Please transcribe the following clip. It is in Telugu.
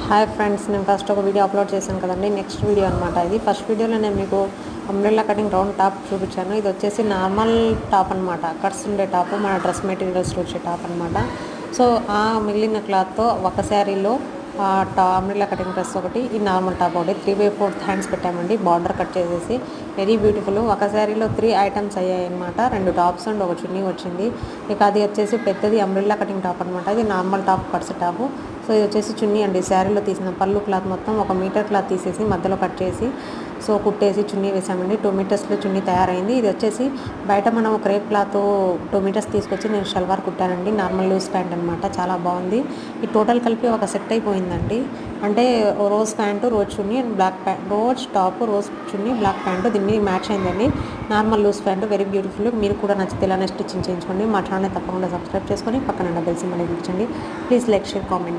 హాయ్ ఫ్రెండ్స్, నేను ఫస్ట్ ఒక వీడియో అప్లోడ్ చేశాను కదండి. నెక్స్ట్ వీడియో అనమాట ఇది. ఫస్ట్ వీడియోలో నేను మీకు అంబ్రెల్లా కటింగ్ రౌండ్ టాప్ చూపించాను. ఇది వచ్చేసి నార్మల్ టాప్ అనమాట, కట్స్ ఉండే టాప్, మన డ్రెస్ మెటీరియల్స్ వచ్చే టాప్ అనమాట. సో ఆ మిగిలిన క్లాత్తో ఒక శారీలో అంబ్రెల్లా కటింగ్ డ్రెస్ ఒకటి, ఈ నార్మల్ టాప్ ఒకటి 3/4 హ్యాండ్స్ పెట్టామండి. బార్డర్ కట్ చేసేసి వెరీ బ్యూటిఫుల్. ఒక శారీలో 3 ఐటమ్స్ అయ్యాయి అనమాట. 2 టాప్స్ అండ్ ఒక చున్నీ వచ్చింది. ఇక అది వచ్చేసి పెద్దది అంబ్రెల్లా కటింగ్ టాప్ అనమాట. ఇది normal top, cuts top. So ఇది వచ్చేసి చున్నీ అండి. శారీలో తీసిన పళ్ళు క్లాత్ మొత్తం 1 మీటర్ క్లాత్ తీసేసి మధ్యలో కట్ చేసి సో కుట్టేసి చున్నీ వేసామండి. 2 మీటర్స్లో చున్నీ తయారైంది. ఇది వచ్చేసి బయట మనం క్రేప్ క్లాత్ 2 మీటర్స్ తీసుకొచ్చి నేను షల్వార్ కుట్టానండి. నార్మల్ లూజ్ ప్యాంట్ అనమాట, చాలా బాగుంది. ఈ టోటల్ కలిపి ఒక సెట్ అయిపోయిందండి. అంటే rose pant, rose chunni and black pant, rose top, rose chunni, black pant దీన్ని మ్యాచ్ అయిందండి. Normal loose pant, very beautiful. మీరు కూడా నచ్చితే ఇలానే స్టిచ్చింగ్ చేయించుకోండి. మా ఛానల్ తప్పకుండా సబ్స్క్రైబ్ చేసుకొని పక్కన బెల్ సింబల్ ఇచ్చిండి. Please like, share, comment.